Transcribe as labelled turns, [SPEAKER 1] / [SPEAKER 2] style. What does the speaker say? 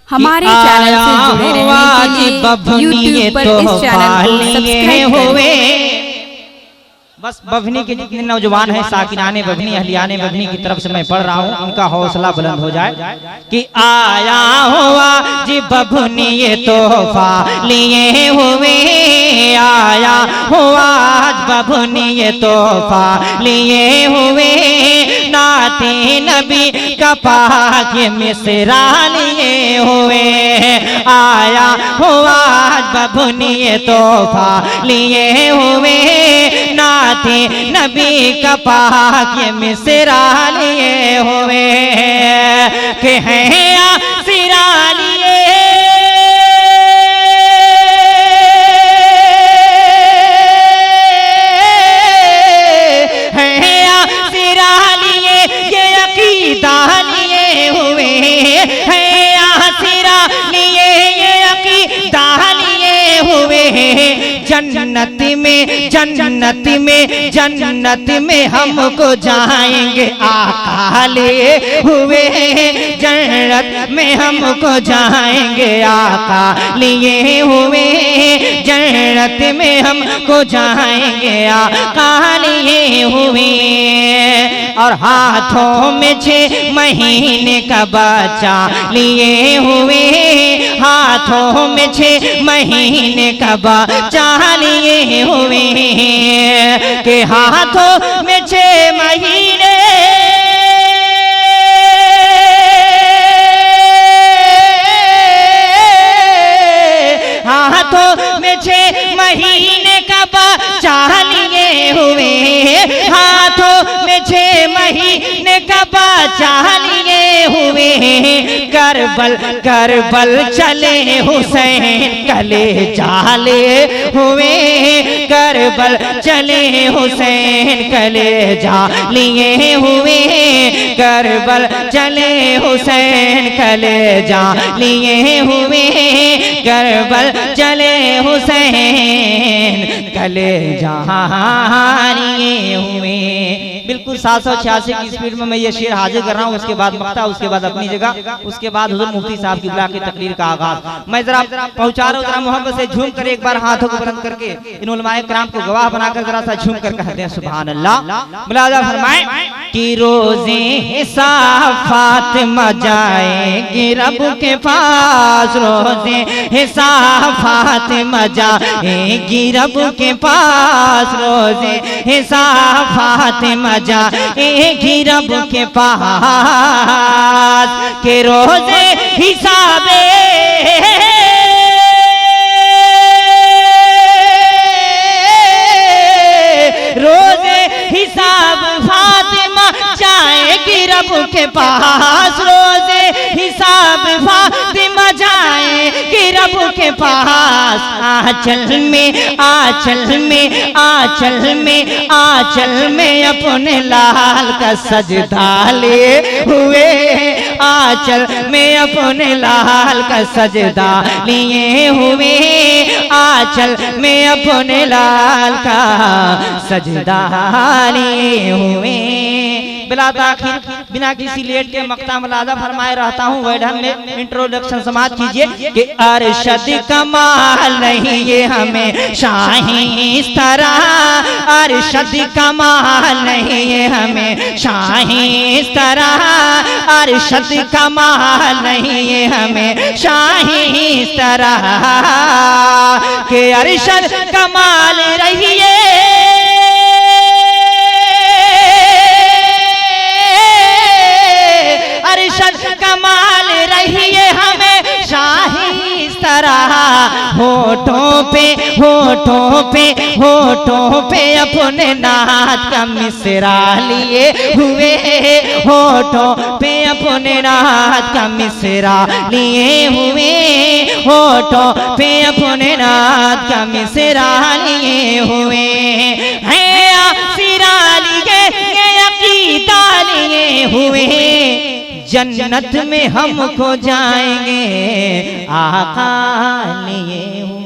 [SPEAKER 1] हमारे चैनल से जुड़े रहने के लिए यूट्यूब पर इस चैनल को सब्सक्राइब करें।
[SPEAKER 2] बस बभनी के जितने नौजवान हैं, साकिनाने बभनी, अहलियाने बभनी की तरफ से मैं पढ़ रहा हूँ, उनका हौसला बुलंद हो जाए कि आया हुआ जी बभनी ये तोहफा लिए हुए, आया हुआ आज बभनी ये तोहफा लिए हुए, नाते नबी का पाक ये मिसरा लिए हुए, आया हुआ आज बभनी ये तोहफा लिए हुए, नाते नबी का पाक ये मिसरा लिए हुए, के हैं सिरा लिए हैं, सिरा लिए ये अकीदा लिए हुए हैं, सिरा लिए ये अकीदा लिए हुए, जन्नत में जन्नत में जन्नत में हमको जाएंगे आका लिए हुए, जन्नत में हमको जाएंगे आका लिए हुए, जन्नत में हमको जाएंगे आका लिए हुए, और हाथों में 6 महीने का बच्चा लिए हुए, हाथों में 6 महीने का बच्चा लिए हुए, के हाथों में 6 महीने हाथों में 6 महीने का बच्चा लिए हुए, हाथों में 6 महीने का बच्चा लिए हुए, करबल करबल चले हुसैन कले जाले हुए, करबल चले हुसैन कले जा लिए हुए, करबल चले हुसैन कले जा लिए हुए, करबल चले हुसैन कले जा लिए हुए। बिल्कुल 786 की स्पीड में मैं ये शेर हाजिर कर रहा हूँ, उसके बाद मक्ता, उसके बाद अपनी जगह, उसके बाद हुजूर मुफ्ती साहब की बुला के तकरीर का आगाज। मैं जरा पहुंचा रहा हूँ, जरा मोहब्बत से झूम कर एक बार हाथों को बुलंद करके इन उलमाए किराम को गवाह बनाकर जरा सा झूम कर कहते हैं सुभान अल्लाह। मुलाजा फरमाए कि रोज़े हिसाब फातिमा जाएगी रब के पास, रोज़े हिसाब फातिमा जाएगी रब के पास, रोज़े हिसाब फातिमा जाएगी रब के पास, के रोज़े हिसाबे रोज़े हिसाब फातिमा जाएगी रब के पास, रोज़े हिसाब फातिमा जाएगी रब के पास, आंचल में आंचल में आंचल में आंचल में अपने लाल का सजदा लिए हुए, आंचल में अपने लाल का सजदा लिए हुए, आंचल में अपने लाल का सजदा लिए हुए। बिला ताखीर बिना किसी लेट के मक्ता मुलाजा फरमाए रहता हूँ, वैढम में इंट्रोडक्शन समाप्त कीजिए कि अरशद कमाल नहीं ये हमें शाही इस तरह, अरशद कमाल नहीं ये हमें शाही इस तरह, अरशद कमाल नहीं ये हमें शाही इस तरह, के अरशद कमाल रहिए कमाल रहिए हमें शाही इस तरह, होठों पे होठों पे होठों पे अपने नाथ का मिसरा लिए हुए, होठों पे अपने नाथ का मिसरा लिए हुए, होठों पे अपने नाथ का मिसरा लिए हुए, हैं सिरा लिए अकीदा लिए हुए, जन्नत में हमको जाएंगे आका लिए हुए।